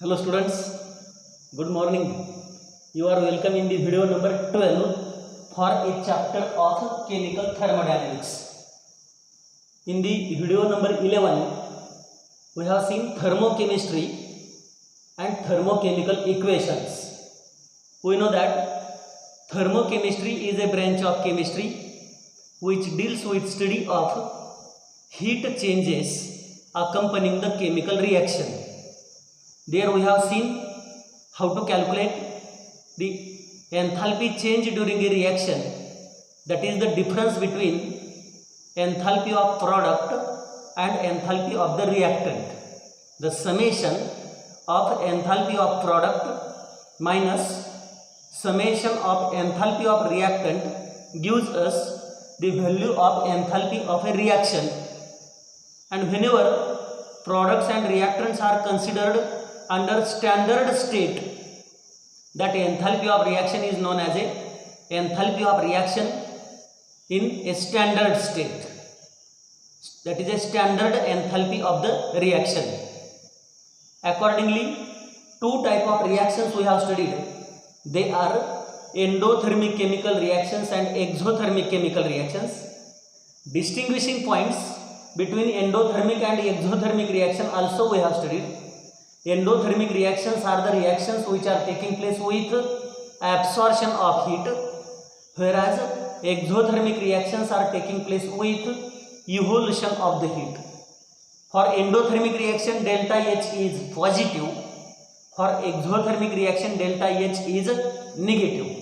Hello students, good morning. You are welcome in the video number 12 for a chapter of chemical thermodynamics. In the video number 11, we have seen thermochemistry and thermochemical equations. We know that thermochemistry is a branch of chemistry which deals with study of heat changes accompanying the chemical reaction. There we have seen how to calculate the enthalpy change during a reaction, that is the difference between enthalpy of product and enthalpy of the reactant. The summation of enthalpy of product minus summation of enthalpy of reactant gives us the value of enthalpy of a reaction. And whenever products and reactants are considered under standard state, that enthalpy of reaction is known as a enthalpy of reaction in a standard state. That is a standard enthalpy of the reaction. Accordingly, two type of reactions we have studied. They are endothermic chemical reactions and exothermic chemical reactions. Distinguishing points between endothermic and exothermic reaction also we have studied. Endothermic reactions are the reactions which are taking place with absorption of heat, whereas exothermic reactions are taking place with evolution of the heat. For endothermic reaction, delta H is positive. For exothermic reaction, delta H is negative.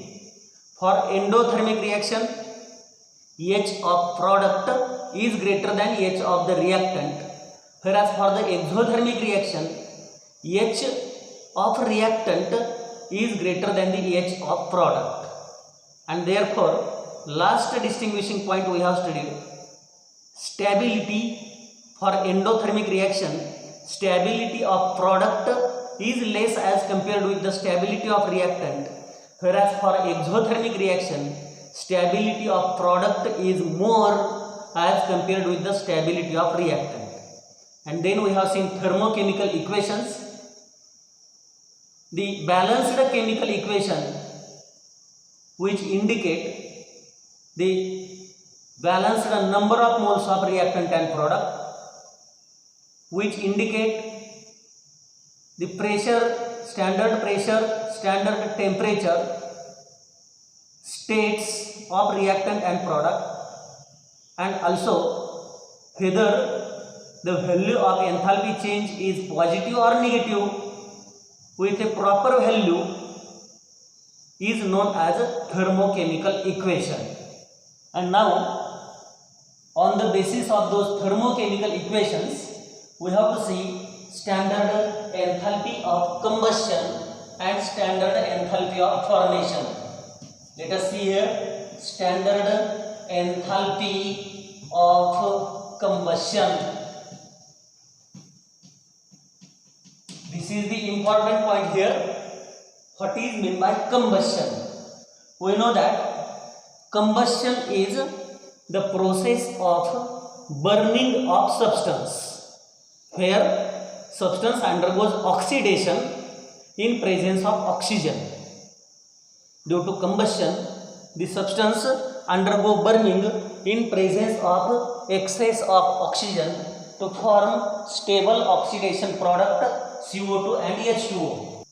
For endothermic reaction, H of product is greater than H of the reactant, whereas for the exothermic reaction, H of reactant is greater than the H of product. And therefore, last distinguishing point we have studied, stability for endothermic reaction, stability of product is less as compared with the stability of reactant, whereas for exothermic reaction, stability of product is more as compared with the stability of reactant. And then we have seen thermochemical equations. The balanced chemical equation which indicate the balanced number of moles of reactant and product, which indicate the pressure, standard temperature, states of reactant and product, and also whether the value of enthalpy change is positive or negative with a proper value is known as a thermochemical equation. And now, on the basis of those thermochemical equations, we have to see standard enthalpy of combustion and standard enthalpy of formation. Let us see here standard enthalpy of combustion. This is the important point here. What is meant by combustion? We know that combustion is the process of burning of substance, where substance undergoes oxidation in presence of oxygen. Due to combustion, the substance undergo burning in presence of excess of oxygen to form stable oxidation product CO2 and H2O.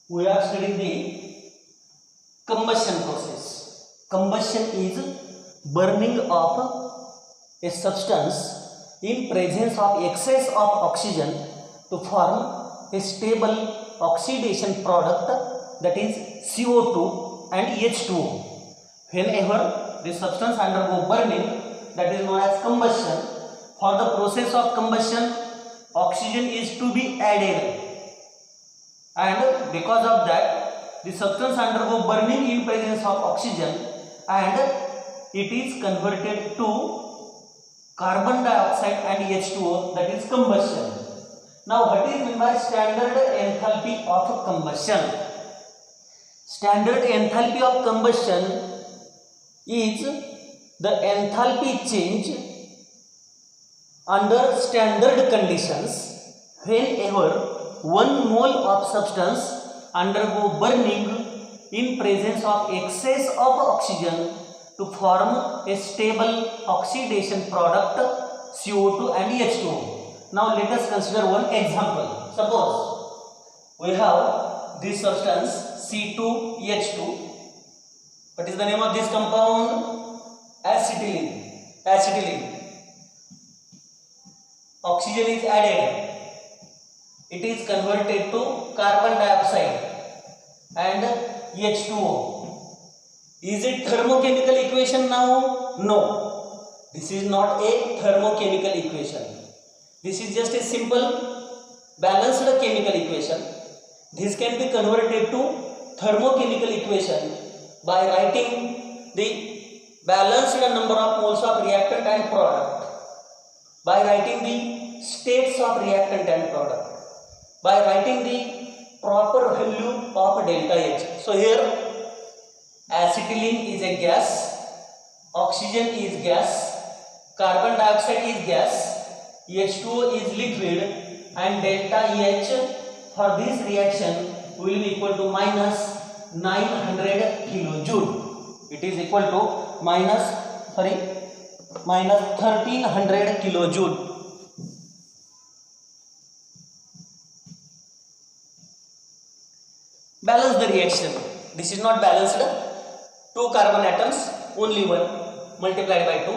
We are studying the combustion process. Combustion is burning of a substance in presence of excess of oxygen to form a stable oxidation product, that is CO2 and H2O. Whenever the substance undergo burning, that is known as combustion. For the process of combustion, oxygen is to be added, and because of that, the substance undergo burning in presence of oxygen and it is converted to carbon dioxide and H2O, that is combustion. Now, what is meant by standard enthalpy of combustion? Standard enthalpy of combustion is the enthalpy change under standard conditions whenever 1 mole of substance undergo burning in presence of excess of oxygen to form a stable oxidation product CO2 and H2O. Now let us consider one example. Suppose we have this substance C2H2. What is the name of this compound? Acetylene. Oxygen is added. It is converted to carbon dioxide and H2O. Is it thermochemical equation now? No. This is not a thermochemical equation. This is just a simple balanced chemical equation. This can be converted to thermochemical equation by writing the balanced number of moles of reactant and product, by writing the states of reactant and product, by writing the proper value of delta H. So here acetylene is a gas, oxygen is gas, carbon dioxide is gas, H2O is liquid, and delta H for this reaction will be equal to minus 900 kilojoule. It is equal to minus 1300 kilojoule. Balance the reaction. This is not balanced. 2 carbon atoms, only 1, multiplied by 2.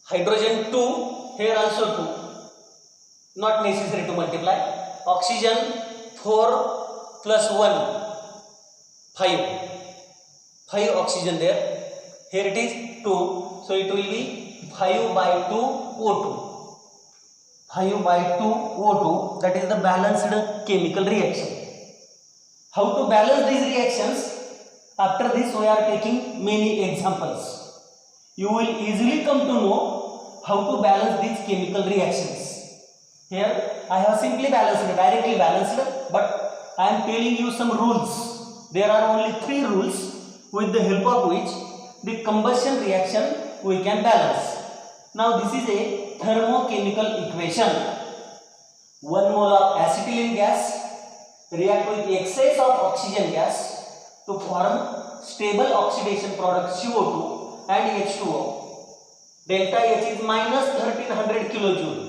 Hydrogen 2, here also 2. Not necessary to multiply. Oxygen 4 plus 1, 5. 5 oxygen there. Here it is 2. So it will be 5 by 2 O2. 5 by 2 O2. That is the balanced chemical reaction. How to balance these reactions? After this we are taking many examples. You will easily come to know how to balance these chemical reactions. Here I have simply balanced, directly balanced, but I am telling you some rules. There are only 3 rules with the help of which the combustion reaction we can balance. Now this is a thermochemical equation. 1 mole of acetylene gas react with excess of oxygen gas to form stable oxidation product CO2 and H2O. Delta H is minus 1300 kilojoule.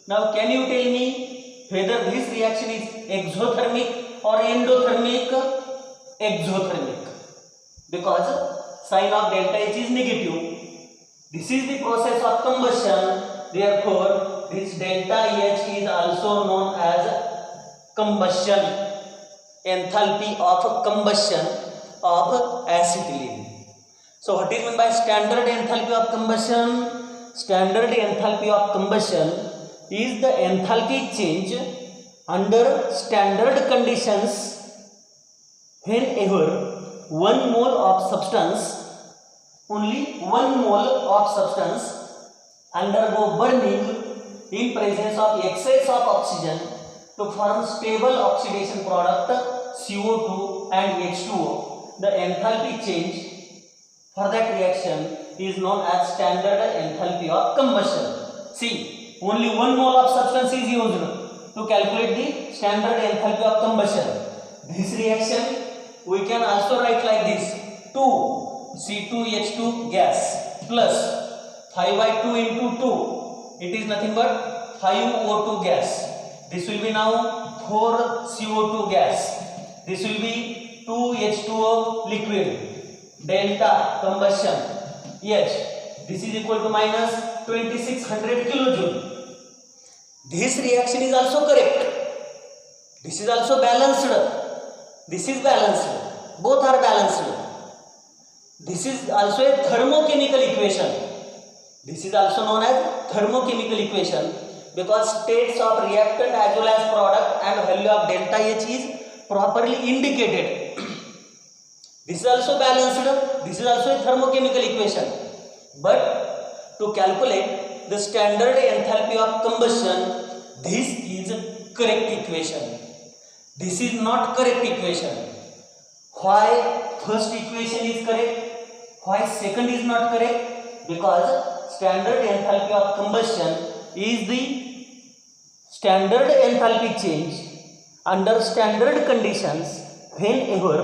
Now can you tell me whether this reaction is exothermic or endothermic? Exothermic, because sign of delta H is negative. This is the process of combustion. Therefore this delta H is also known as combustion. Enthalpy of combustion of acetylene. So what is meant by standard enthalpy of combustion? Standard enthalpy of combustion is the enthalpy change under standard conditions whenever 1 mole of substance, only 1 mole of substance undergo burning in presence of excess of oxygen to form stable oxidation product CO2 and H2O. The enthalpy change for that reaction is known as standard enthalpy of combustion. See, only 1 mole of substance is used to calculate the standard enthalpy of combustion. This reaction we can also write like this: 2 C2H2 gas plus 5 by 2 into 2. It is nothing but 5 O2 gas. This will be now 4 CO2 gas. This will be 2 H2O liquid. Delta combustion H. This is equal to minus 2600 kilojoule. This reaction is also correct. This is also balanced. This is balanced. Both are balanced. This is also a thermochemical equation. This is also known as thermochemical equation, because states of reactant as well as product and value of delta H is properly indicated. This is also balanced. This is also a thermochemical equation. But to calculate the standard enthalpy of combustion, this is correct equation. This is not correct equation. Why first equation is correct? Why second is not correct? Because standard enthalpy of combustion is the standard enthalpy change under standard conditions whenever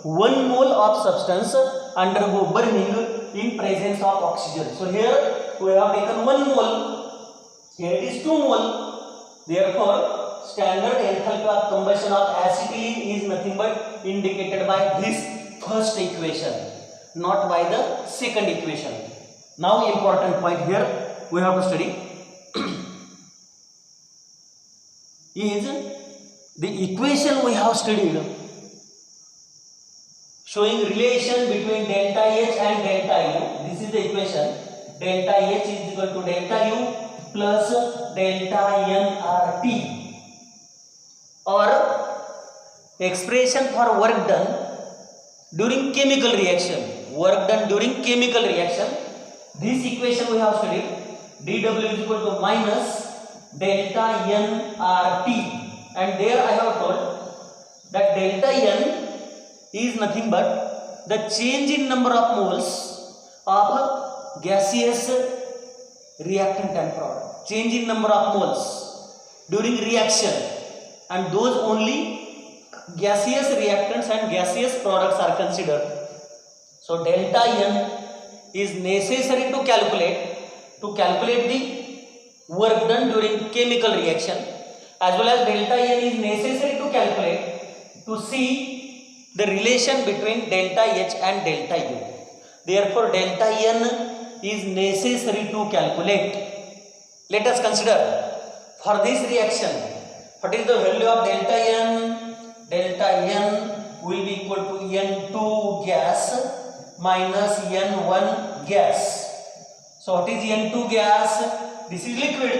1 mole of substance undergo burning in presence of oxygen. So here we have taken 1 mole, here it is 2 mole. Therefore standard enthalpy of combustion of acetylene is nothing but indicated by this first equation, not by the second equation. Now important point here we have to study is the equation we have studied showing relation between delta H and delta U. This is the equation. Delta H is equal to delta U plus delta nRT, or expression for work done during chemical reaction. Work done during chemical reaction. This equation we have studied. dW is equal to minus delta nRT, and there I have told that delta N is nothing but the change in number of moles of gaseous reactant and product. Change in number of moles during reaction, and those only gaseous reactants and gaseous products are considered. So delta N is necessary to calculate the work done during chemical reaction, as well as delta N is necessary to calculate to see the relation between delta H and delta U. Therefore delta N is necessary to calculate. Let us consider for this reaction what is the value of delta N. Delta N will be equal to N2 gas minus N1 gas. So what is N2 gas? This is liquid,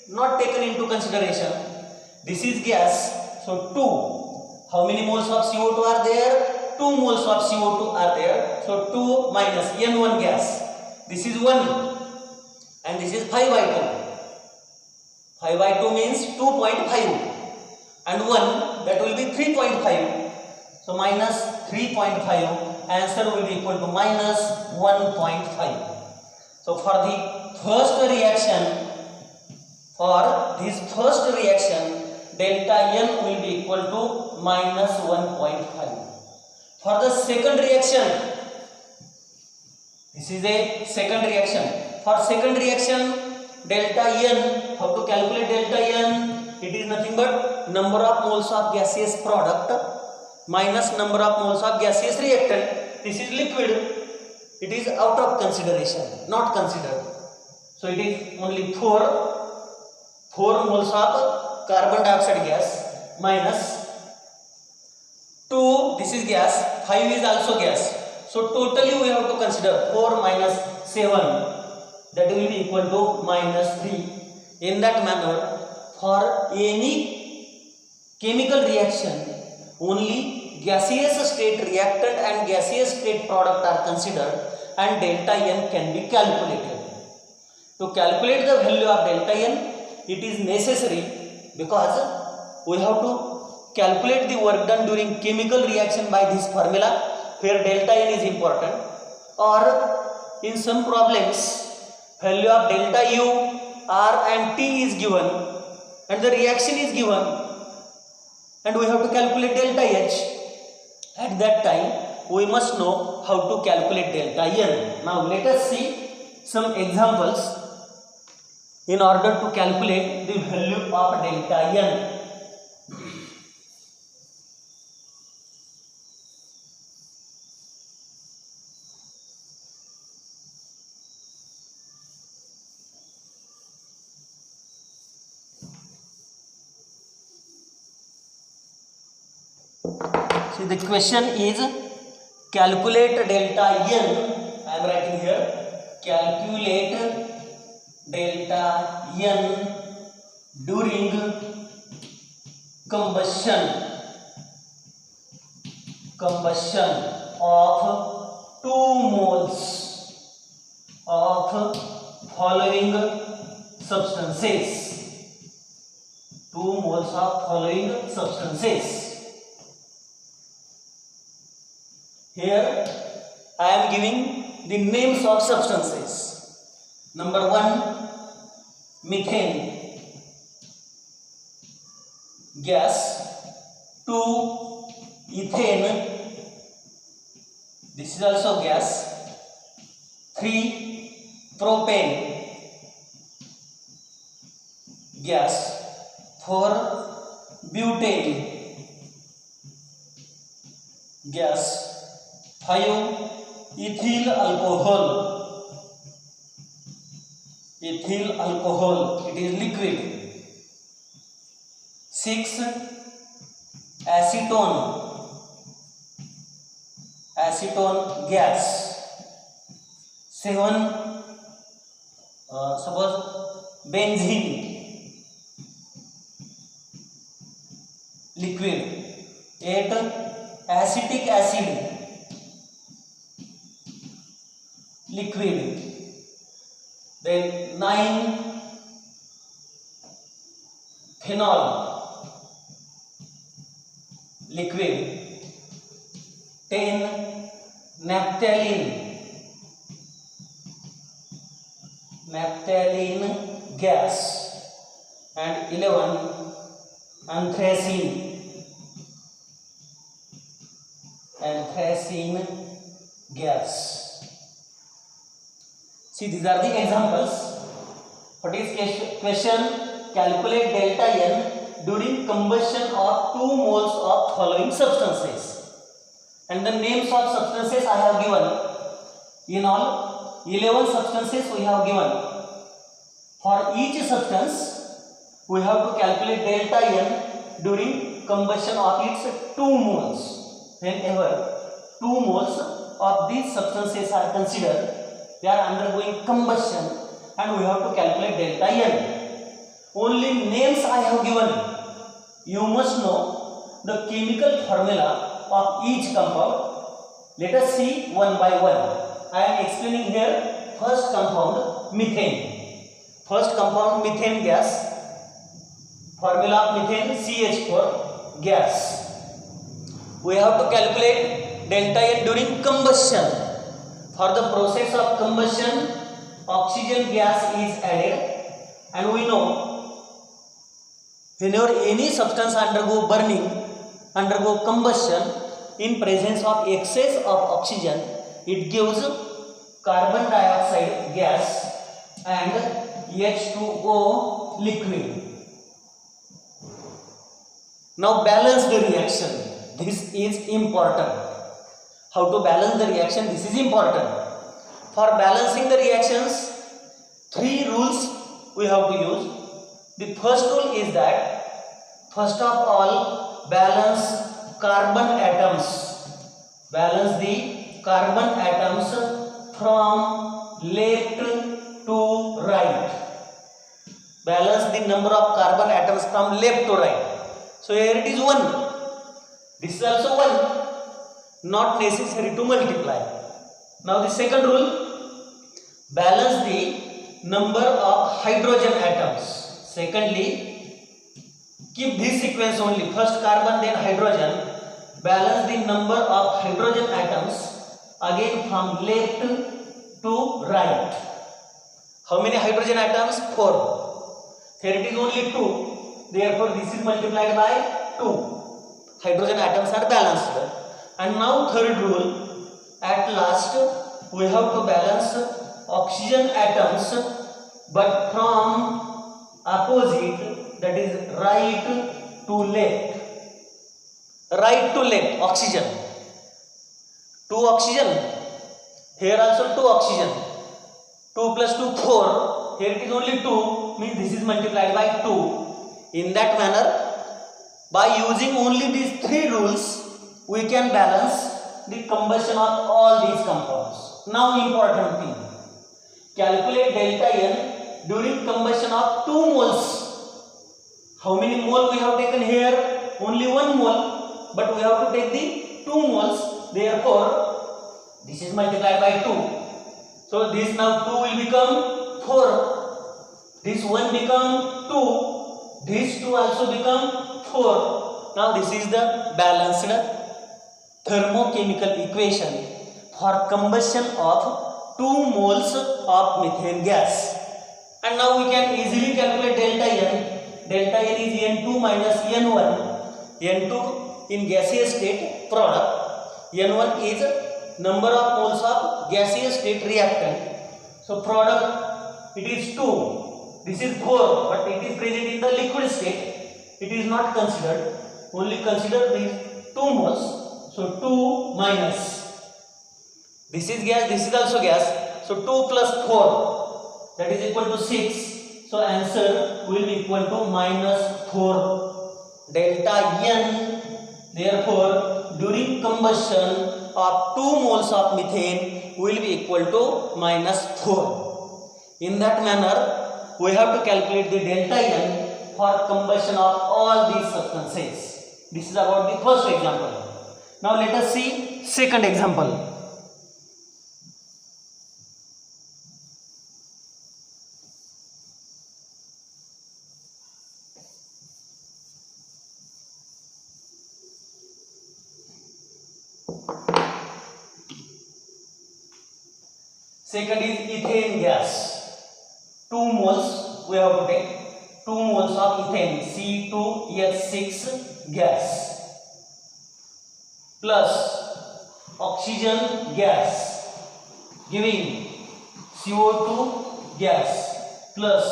not taken into consideration. This is gas. So 2. How many moles of CO2 are there? 2 moles of CO2 are there. So 2 minus N1 gas. This is 1 and this is 5 by 2. 5 by 2 means 2.5 and 1, that will be 3.5. So minus 3.5, answer will be equal to minus 1.5. So for the first reaction, delta N will be equal to minus 1.5. For the second reaction, this is a second reaction. For second reaction, delta N, how to calculate delta N? It is nothing but number of moles of gaseous product minus number of moles of gaseous reactant. This is liquid. It is out of consideration, not considered. So it is only 4 moles of carbon dioxide gas minus 2, this is gas, 5 is also gas. So totally we have to consider 4 minus 7, that will be equal to minus 3. In that manner, for any chemical reaction, only gaseous state reactant and gaseous state product are considered, and delta N can be calculated. To calculate the value of delta N, it is necessary because we have to calculate the work done during chemical reaction by this formula where delta N is important, or in some problems value of delta U, R and T is given and the reaction is given and we have to calculate delta H. At that time we must know how to calculate delta N. Now let us see some examples in order to calculate the value of delta N. See, the question is calculate delta N. I am writing here, calculate delta N during combustion of 2 moles of following substances. 2 moles of following substances. Here I am giving the names of substances. Number 1, methane. gas, 2 ethane, this is also gas, 3 propane, gas, 4 butane, gas, 5 ethyl alcohol, it is liquid, 6 acetone gas, 7 suppose benzene liquid, 8 acetic acid liquid, then 9 phenol liquid, 10 naphthalene gas, and 11 anthracene gas. See, these are the examples. What is question? Calculate delta N during combustion of 2 moles of following substances. And the names of substances I have given. In all, 11 substances we have given. For each substance, we have to calculate delta N during combustion of its 2 moles. Whenever 2 moles of these substances are considered, they are undergoing combustion, and we have to calculate delta N. Only names I have given. You must know the chemical formula of each compound. Let us see one by one. I am explaining here first compound, methane. First compound, methane gas. Formula of methane, CH4 gas. We have to calculate delta N during combustion. For the process of combustion, oxygen gas is added, and we know whenever any substance undergo combustion, in presence of excess of oxygen, it gives carbon dioxide gas and H2O liquid. Now balance the reaction. This is important. How to balance the reaction? This is important. For balancing the reactions, 3 rules we have to use. The first rule is that, first of all, balance carbon atoms. Balance the carbon atoms from left to right. Balance the number of carbon atoms from left to right. So here it is 1. This is also 1. Not necessary to multiply. Now the second rule, balance the number of hydrogen atoms. Secondly, keep this sequence only, first carbon then hydrogen. Balance the number of hydrogen atoms again from left to right. How many hydrogen atoms? 4. Here it is only 2. Therefore this is multiplied by 2. Hydrogen atoms are balanced. And now third rule, at last we have to balance oxygen atoms, but from opposite, that is right to left. Right to left, oxygen. 2 oxygen. Here also 2 oxygen. 2 plus 2, 4. Here it is only 2, means this is multiplied by 2. In that manner, by using only these 3 rules, we can balance the combustion of all these compounds. Now important thing, calculate delta N during combustion of 2 moles. How many mole we have taken here? Only 1 mole, but we have to take the 2 moles. Therefore, this is multiplied by 2. So this now 2 will become 4. This 1 become 2. This 2 also become 4. Now this is the balanced thermochemical equation for combustion of 2 moles of methane gas. And now we can easily calculate delta N delta n is n2 minus n1. n2 in gaseous state product, n1 is number of moles of gaseous state reactant. So product, it is 2, this is 4, but it is present in the liquid state, it is not considered, only consider these 2 moles. So 2 minus, this is gas, this is also gas, so 2 plus 4, that is equal to 6. So answer will be equal to minus 4 delta n. Therefore during combustion of 2 moles of methane will be equal to minus 4. In that manner we have to calculate the delta n for combustion of all these substances. This is about the first example. Now let us see second example. Second is ethane gas. 2 moles we have to take. 2 moles of ethane C2H6 gas plus oxygen gas giving CO2 gas plus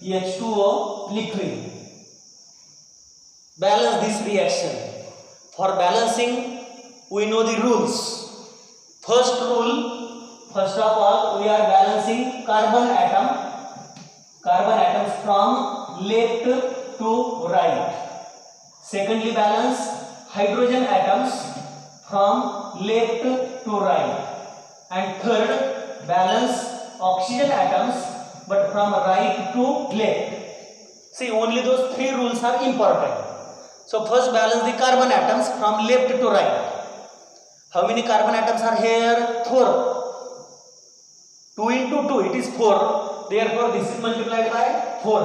H2O liquid. Balance this reaction. For balancing we know the rules. First rule, first of all we are balancing carbon atoms from left to right. Secondly, balance hydrogen atoms from left to right. And third, balance oxygen atoms but from right to left. See, only those 3 rules are important. So first balance the carbon atoms from left to right. How many carbon atoms are here? 4. 2 into 2, it is 4. Therefore this is multiplied by 4.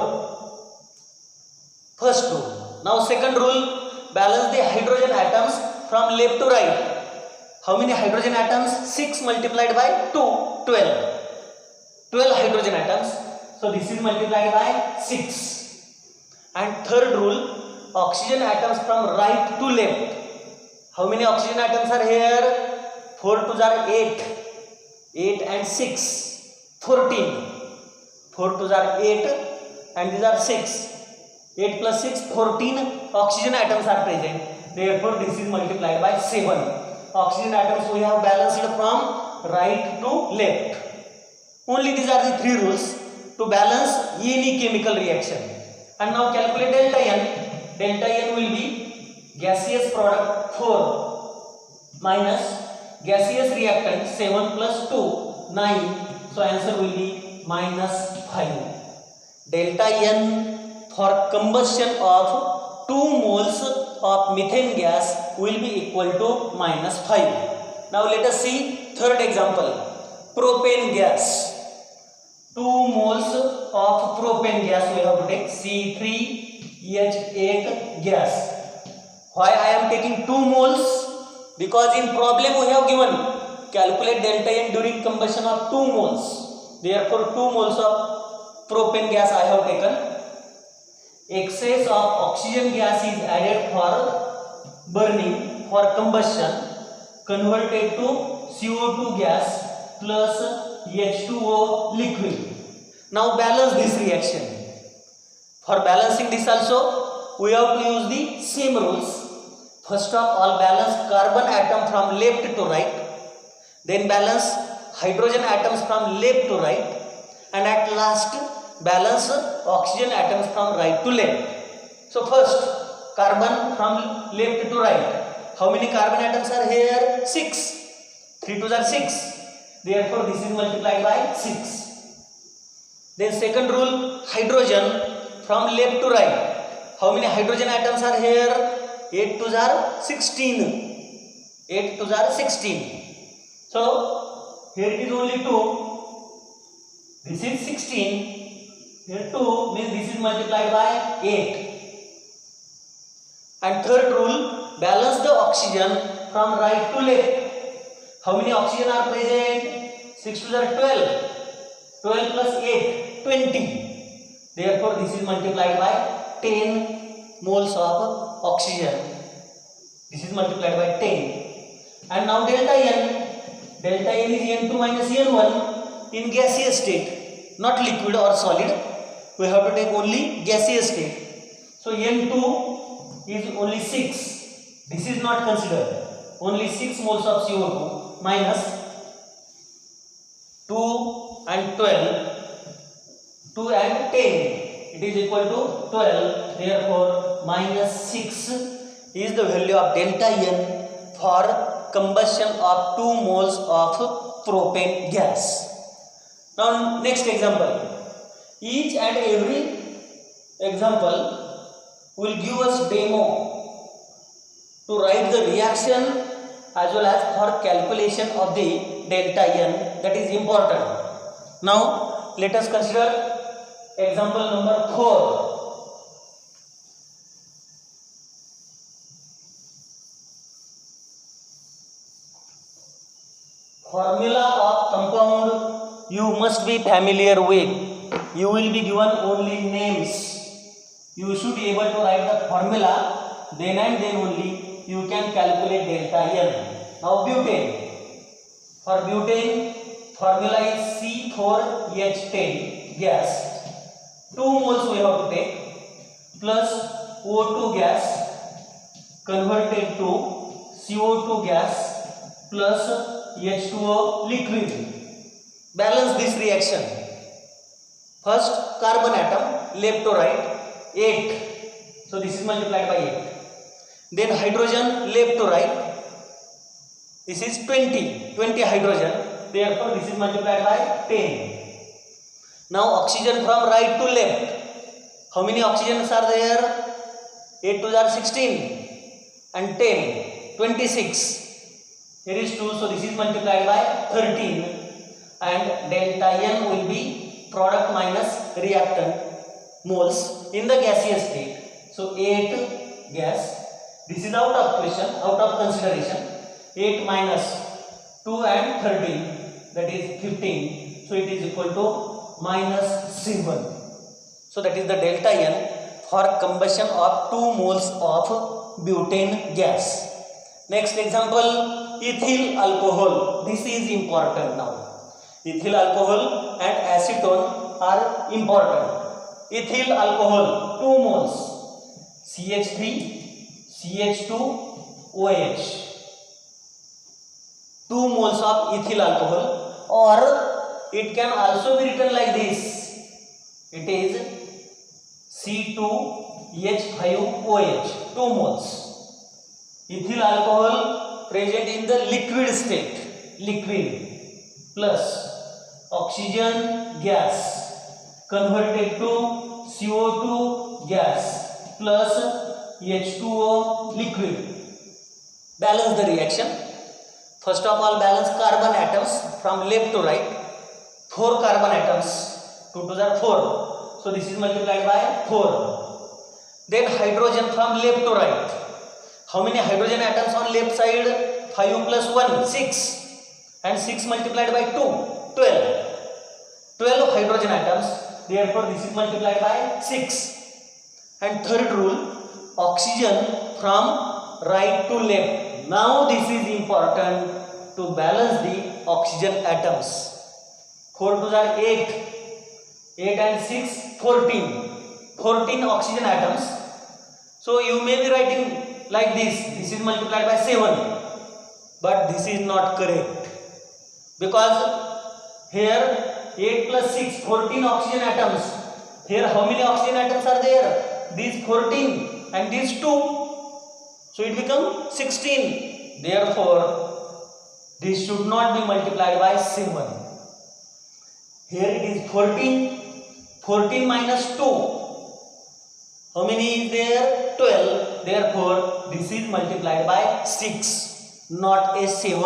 First rule. Now second rule, balance the hydrogen atoms from left to right. How many hydrogen atoms? 6 multiplied by 2, 12. 12 hydrogen atoms. So this is multiplied by 6. And third rule, oxygen atoms from right to left. How many oxygen atoms are here? 4 2s are 8. 8 and 6, 14. 4 2s are 8 and these are 6. 8 plus 6, 14 oxygen atoms are present. Therefore this is multiplied by 7. Oxygen atoms we have balanced from right to left. Only these are the 3 rules to balance any chemical reaction. And now calculate delta n. Delta n will be gaseous product 4 minus gaseous reactant 7 plus 2, 9. So answer will be minus 5. Delta n for combustion of 2 moles of methane gas will be equal to minus 5. Now let us see third example. Propane gas. 2 moles of propane gas we have to take. C3H8 gas. Why I am taking 2 moles? Because in problem we have given calculate delta n during combustion of 2 moles. Therefore 2 moles of propane gas I have taken. Excess of oxygen gas is added for burning, for combustion, converted to CO2 gas plus H2O liquid. Now balance this reaction. For balancing this also we have to use the same rules. First of all, balance carbon atom from left to right, then balance hydrogen atoms from left to right, and at last balance oxygen atoms from right to left. So first carbon from left to right. How many carbon atoms are here? 6. 3 2s are 6. Therefore this is multiplied by 6. Then second rule, hydrogen from left to right. How many hydrogen atoms are here? 8 2s are 16. 8 2s are 16. So here it is only 2. This is 16. Here 2 means this is multiplied by 8. And third rule, balance the oxygen from right to left. How many oxygen are present? 6 2s are 12. 12 plus 8, 20. Therefore this is multiplied by 10 moles of oxygen. This is multiplied by 10. And now delta n is n2 minus n1 in gaseous state, not liquid or solid. We have to take only gaseous state. So n2 is only 6. This is not considered. Only 6 moles of CO2 minus 2 and 12, 2 and 10. It is equal to 12. Therefore, minus 6 is the value of delta n for combustion of 2 moles of propane gas. Now, next example. Each and every example will give us demo to write the reaction as well as for calculation of the delta n, that is important. Now, let us consider example number 4. Formula of compound you must be familiar with. You will be given only names. You should be able to write the formula, then and then only you can calculate delta n. Now butane. For butane, formula is C4H10 gas. 2 moles we have to take plus O2 gas converted to CO2 gas plus H2O liquid. Balance this reaction. First carbon atom left to right 8. So this is multiplied by 8. Then hydrogen left to right. This is 20 hydrogen. Therefore this is multiplied by 10. Now oxygen from right to left. How many oxygens are there? 8 to 16 and 10, 26. Here is 2, so this is multiplied by 13, and delta n will be product minus reactant moles in the gaseous state. So 8 gas. This is out of question, out of consideration. 8 minus 2 and 13, that is 15. So it is equal to minus 7. So that is the delta n for combustion of 2 moles of butane gas. Next example, ethyl alcohol. This is important now. Ethyl alcohol and acetone are important. Ethyl alcohol 2 moles CH3 CH2 OH. 2 moles of ethyl alcohol, or it can also be written like this. It is C2H5OH 2 moles. Ethyl alcohol present in the liquid state, liquid, plus oxygen gas converted to CO2 gas plus H2O liquid. Balance the reaction. First of all, balance carbon atoms from left to right. 4 carbon atoms, 2 to the 4. So this is multiplied by 4. Then hydrogen from left to right. How many hydrogen atoms on left side? 5 plus 1, 6. And 6 multiplied by 2, 12. 12 hydrogen atoms. Therefore, this is multiplied by 6. And third rule, oxygen from right to left. Now this is important to balance the oxygen atoms. 4 to the 8. 8 and 6, 14. 14 oxygen atoms. So you may be writing like this is multiplied by 7, but this is not correct, because here 8 plus 6, 14 oxygen atoms. Here how many oxygen atoms are there? These 14 and these 2, so it becomes 16. Therefore this should not be multiplied by 7. Here it is 14 minus 2. How many is there? 12. Therefore, this is multiplied by 6, not a 7.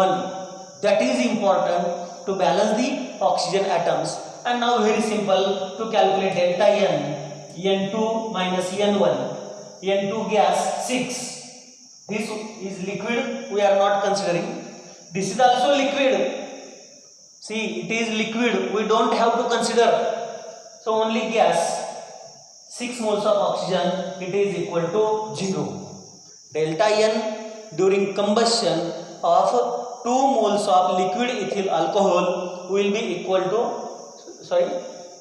That is important to balance the oxygen atoms. And now very simple to calculate delta n. N2 minus N1. N2 gas 6. This is liquid, we are not considering. This is also liquid. See, it is liquid, we don't have to consider. So only gas. 6 moles of oxygen, it is equal to 0. Delta N during combustion of 2 moles of liquid ethyl alcohol will be equal to, sorry,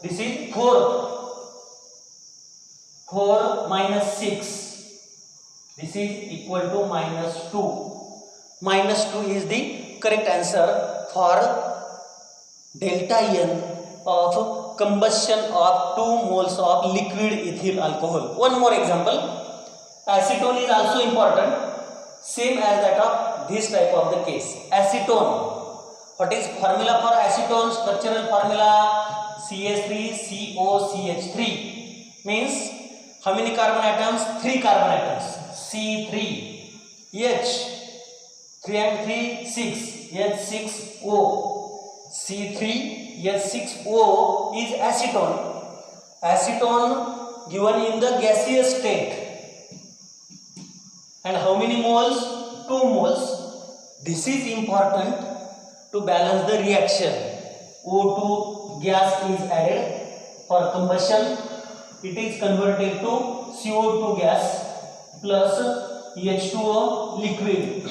this is 4 minus 6, this is equal to minus 2. Minus 2 is the correct answer for delta N of combustion of 2 moles of liquid ethyl alcohol. One more example. Acetone is also important, same as that of this type of the case. Acetone. What is formula for acetone? Structural formula CH3COCH3 means how many carbon atoms? 3 carbon atoms. C3H 3 and 3 6 H6O. C3H6O is acetone. Acetone given in the gaseous state. And how many moles? 2 moles. This is important to balance the reaction. O2 gas is added for combustion. It is converted to CO2 gas plus H2O liquid.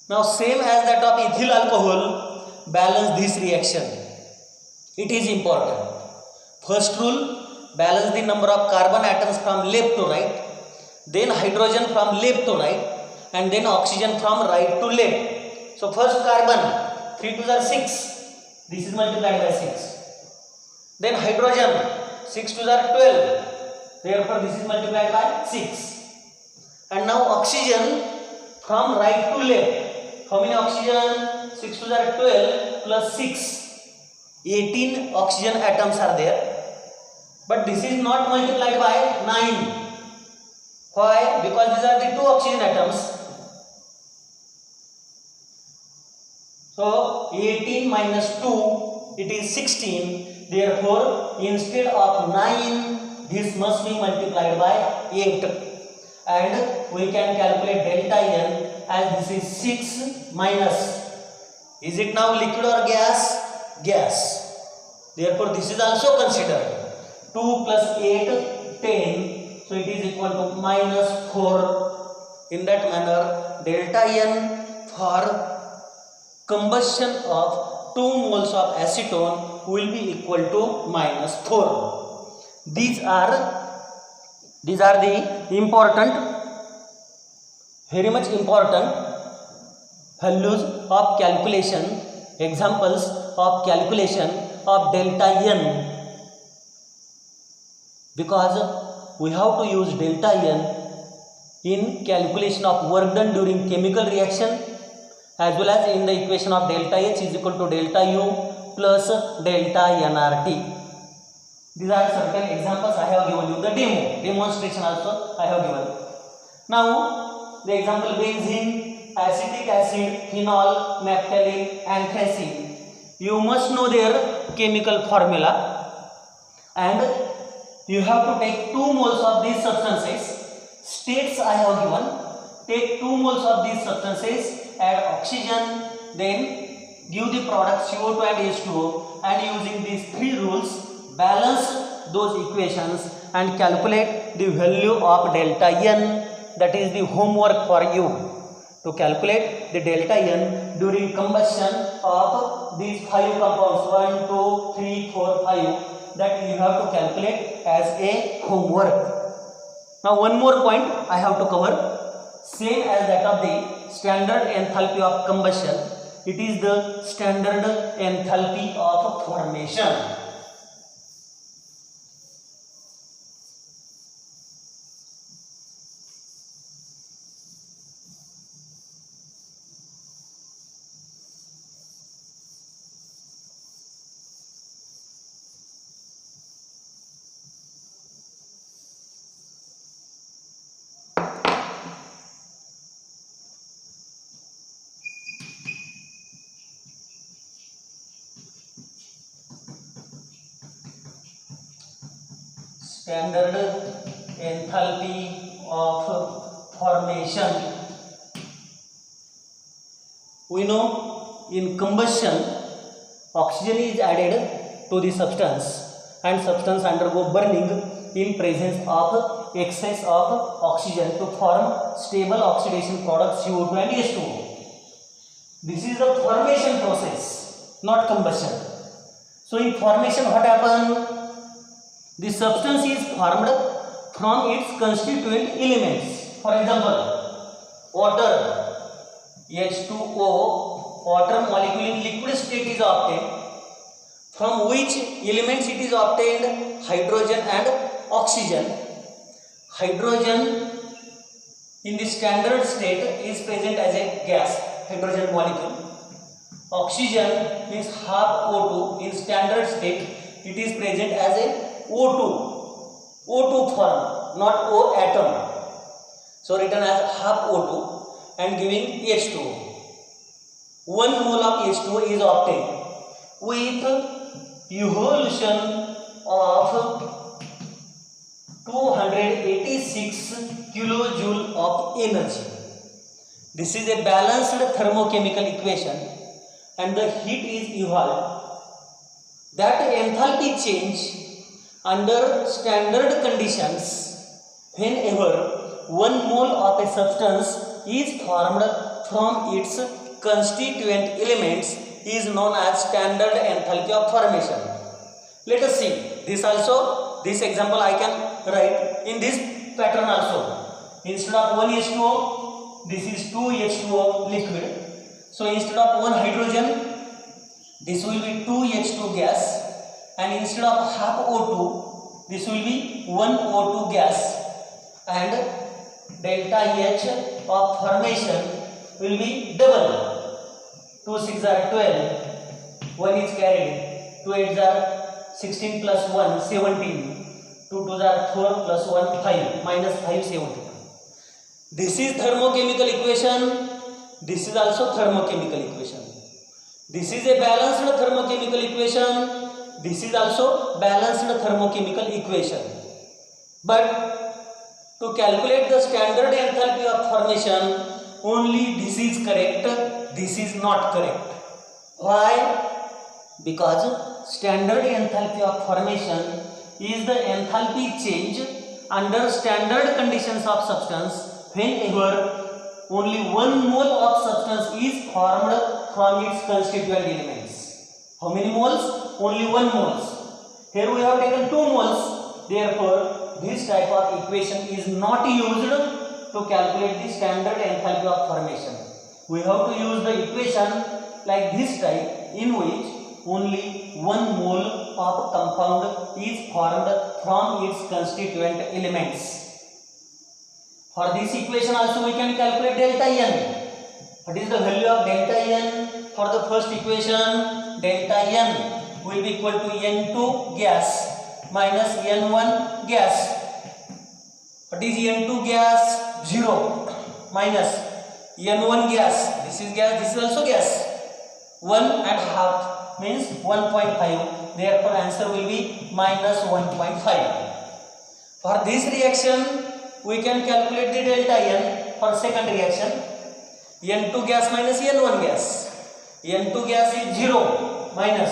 Now same as that of ethyl alcohol, balance this reaction. It is important. First rule, balance the number of carbon atoms from left to right, then hydrogen from left to right, and then oxygen from right to left. So first carbon, 3 to the 6, this is multiplied by 6. Then hydrogen, 6 to the 12, therefore this is multiplied by 6. And now oxygen from right to left. How many oxygen? 6 to the 12 plus 6. 18 oxygen atoms are there. But this is not multiplied by 9. Why? Because these are the 2 oxygen atoms. So 18 minus 2, it is 16. Therefore, instead of 9, this must be multiplied by 8. And we can calculate delta N as this is 6 minus. Is it now liquid or gas? Gas. Therefore, this is also considered. 2 plus 8, 10. So, it is equal to minus 4. In that manner, delta N for combustion of 2 moles of acetone will be equal to minus 4. These are the important, very much important values of calculation, examples of calculation of delta N, because we have to use delta N in calculation of work done during chemical reaction, as well as in the equation of delta H is equal to delta U plus delta nRT. These are certain examples I have given you. The demonstration also I have given. Now the example benzene, acetic acid, phenol, naphthalene, anthracene. You must know their chemical formula, and you have to take 2 moles of these substances. States I have given. Take 2 moles of these substances, add oxygen, then give the product CO2 and H2O, and using these 3 rules, balance those equations and calculate the value of delta N. That is the homework for you, to calculate the delta N during combustion of these 5 compounds, 1, 2, 3, 4, 5, that you have to calculate as a homework. Now one more point I have to cover, same as that of the standard enthalpy of combustion, it is the standard enthalpy of formation. Standard enthalpy of formation. We know in combustion oxygen is added to the substance and substance undergo burning, in presence of excess of oxygen to form stable oxidation products CO2 and H2O. This is the formation process, not combustion. So in formation what happens? The substance is formed from its constituent elements. For example, water, H2O, water molecule in liquid state is obtained. From which elements it is obtained? Hydrogen and oxygen. Hydrogen in the standard state is present as a gas, hydrogen molecule. Oxygen means half O2 in standard state, it is present as a O2 form, not O atom. So written as half O2 and giving H2O. 1 mole of H2O is obtained with evolution of 286 kilojoule of energy. This is a balanced thermochemical equation and the heat is evolved. That enthalpy change under standard conditions whenever 1 mole of a substance is formed from its constituent elements is known as standard enthalpy of formation. Let us see this also. This example I can write in this pattern also. Instead of 1 H2O, this is 2 H2O liquid. So instead of 1 hydrogen, this will be 2 H2 gas, and instead of half O2, this will be 1 O2 gas, and delta H of formation will be double. 2 6 are 12, 1 is carried, 2 8 are 16 plus 1 17, 2 2 are 4 plus 1 5, minus 5 17. This is thermochemical equation, this is also thermochemical equation. This is a balanced thermochemical equation, this is also balanced thermochemical equation. But to calculate the standard enthalpy of formation, only this is correct, this is not correct. Why? Because standard enthalpy of formation is the enthalpy change under standard conditions of substance whenever only 1 mole of substance is formed from its constituent elements. How many moles? Only 1 moles. Here we have taken 2 moles. Therefore, this type of equation is not used to calculate the standard enthalpy of formation. We have to use the equation like this type, in which only 1 mole of compound is formed from its constituent elements. For this equation also we can calculate delta N. What is the value of delta N? For the first equation, delta N will be equal to N2 gas minus N1 gas. What is N2 gas? 0 minus N1 gas. This is gas, this is also gas. 1.5 means 1.5. Therefore, answer will be minus 1.5. For this reaction, we can calculate the delta N for second reaction. N2 gas minus N1 gas. N2 gas is 0 minus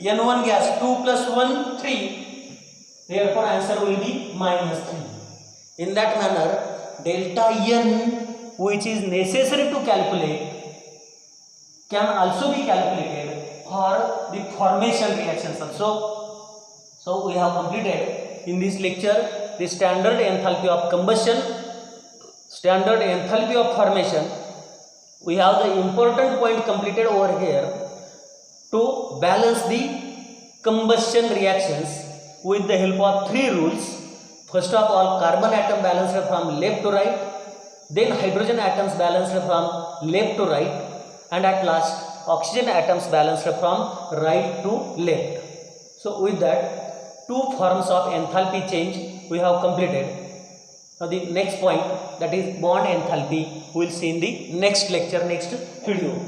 N1 gas 2 plus 1 3. Therefore, answer will be minus 3. In that manner, delta N, which is necessary to calculate, can also be calculated for the formation reactions also. So we have completed in this lecture the standard enthalpy of combustion, standard enthalpy of formation. We have the important point completed over here to balance the combustion reactions with the help of 3 rules. First of all, carbon atom balanced from left to right, then hydrogen atoms balanced from left to right, and at last oxygen atoms balanced from right to left. So with that, 2 forms of enthalpy change we have completed. Now the next point, that is bond enthalpy, we will see in the next lecture, next video.